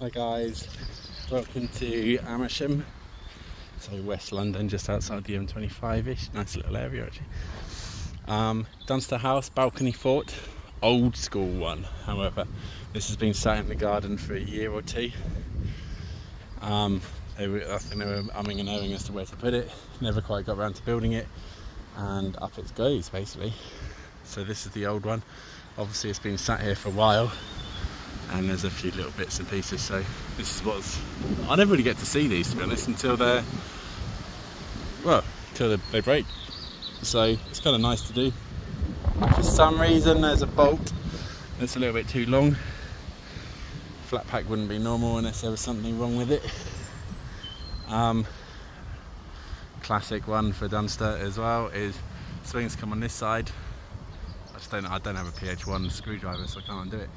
Hi guys, welcome to Amersham, so West London, just outside the M25ish, nice little area actually. Dunster House Balcony Fort, old school one, however. This has been sat in the garden for a year or two. I think they were umming and ahhing as to where to put it, never quite got around to building it, and up it goes basically. So this is the old one. Obviously it's been sat here for a while, and there's a few little bits and pieces, so this is I never really get to see these, to be honest, until they break, so it's kind of nice to do. For some reason there's a bolt that's a little bit too long. Flat pack wouldn't be normal unless there was something wrong with it. Classic one for Dunster as well is swings come on this side. I don't have a PH1 screwdriver, so I can't undo it.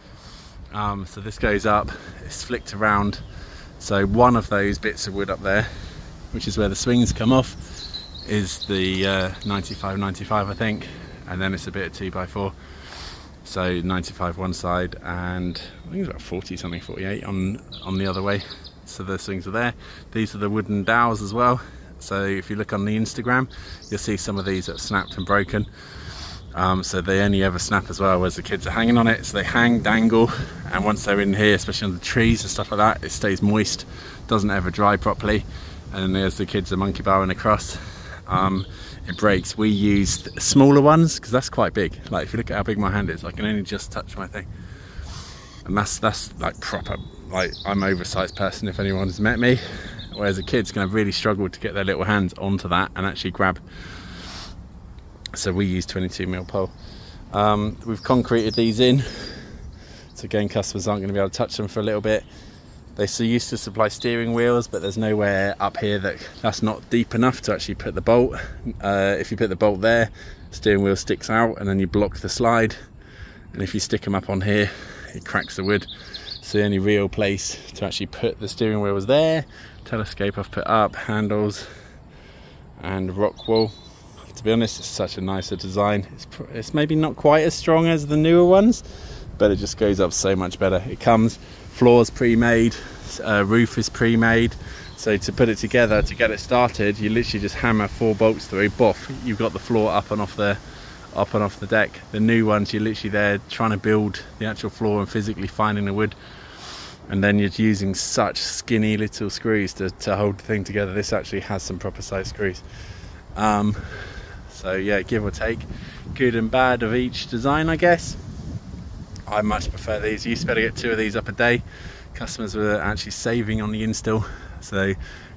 So this goes up, it's flicked around, so one of those bits of wood up there, which is where the swings come off, is the 95 I think, and then it's a bit of 2x4, so 95 one side and I think it's about 40 something, 48 on the other way. So the swings are there. These are the wooden dowels as well, so if you look on the Instagram you'll see some of these that are snapped and broken. So they only ever snap as well as the kids are hanging on it, so they hang, dangle, and once they're in here, especially on the trees and stuff like that, it stays moist, doesn't ever dry properly, and then there's the kids are monkey barring across. It breaks. We used smaller ones because that's quite big. Like if you look at how big my hand is, I can only just touch my thing, and that's like proper, like I'm an oversized person if anyone's met me, whereas the kids can have really struggled to get their little hands onto that and actually grab. So we use 22mm pole. We've concreted these in, so again customers aren't going to be able to touch them for a little bit. They used to supply steering wheels, but there's nowhere up here that's not deep enough to actually put the bolt. If you put the bolt there, steering wheel sticks out and then you block the slide, and if you stick them up on here it cracks the wood. So the only real place to actually put the steering wheel was there. Telescope I've put up, handles and rock wall. To be honest, it's such a nicer design. It's maybe not quite as strong as the newer ones, but it just goes up so much better. It comes, floors pre-made, roof is pre-made, so to put it together, to get it started, you literally just hammer 4 bolts through, boff, you've got the floor up and off the deck. The new ones, you're literally there trying to build the actual floor and physically finding the wood, and then you're using such skinny little screws to hold the thing together. This actually has some proper size screws. So yeah, give or take, good and bad of each design, I guess. I much prefer these. You used to be able to get 2 of these up a day. Customers were actually saving on the install. So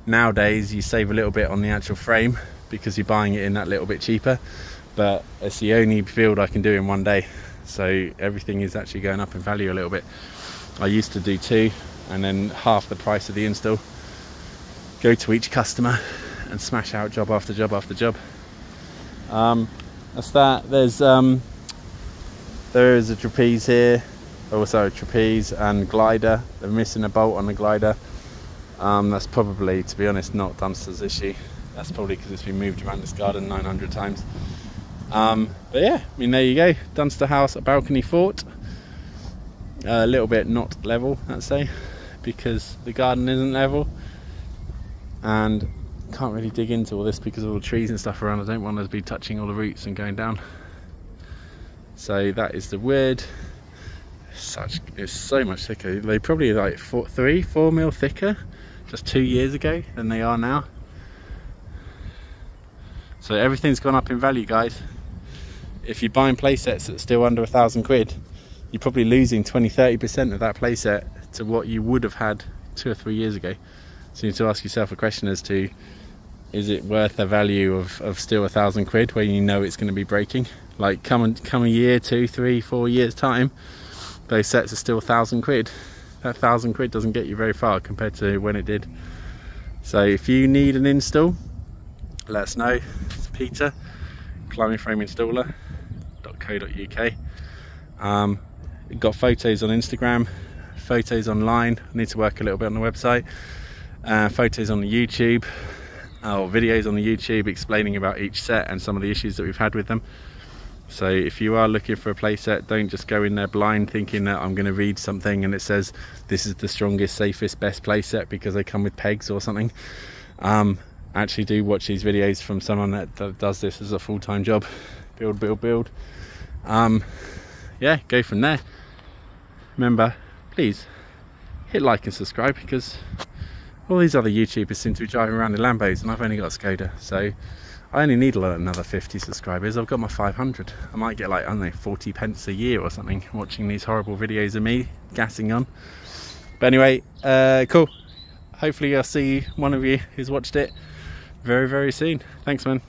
nowadays you save a little bit on the actual frame because you're buying it in that little bit cheaper. But it's the only build I can do in one day. So everything is actually going up in value a little bit. I used to do 2 and then half the price of the install. Go to each customer and smash out job after job after job. That's that. There is a trapeze here, also a trapeze and glider. They're missing a bolt on the glider. That's probably, to be honest, not Dunster's issue. That's probably because it's been moved around this garden 900 times. But yeah, I mean, there you go. Dunster House Balcony Fort. A little bit not level, I'd say, because the garden isn't level, and can't really dig into all this because of all the trees and stuff around. I don't want to be touching all the roots and going down. So that is the wood. It's so much thicker. They probably like 4 mil thicker just 2 years ago than they are now. So everything's gone up in value, guys. If you're buying play sets that's still under £1,000, you're probably losing 20-30% of that play set to what you would have had 2 or 3 years ago. So you need to ask yourself a question as to, is it worth the value of still £1,000 where you know it's going to be breaking? Like come a year, 2, 3, 4 years time, those sets are still £1,000. That £1,000 doesn't get you very far compared to when it did. So if you need an install, let us know. It's Peter, climbingframeinstaller.co.uk. We've got photos on Instagram, photos online. I need to work a little bit on the website. Photos on the YouTube, or videos on the YouTube explaining about each set and some of the issues that we've had with them. So if you are looking for a playset, don't just go in there blind thinking that I'm going to read something and it says this is the strongest, safest, best playset because they come with pegs or something. Actually do watch these videos from someone that does this as a full-time job. Build. Yeah, go from there. Remember, please hit like and subscribe, because all these other YouTubers seem to be driving around in Lambos and I've only got a Skoda, so I only need another 50 subscribers. I've got my 500. I might get like, I don't know, 40 pence a year or something watching these horrible videos of me gassing on. But anyway, cool. Hopefully I'll see one of you who's watched it very, very soon. Thanks, man.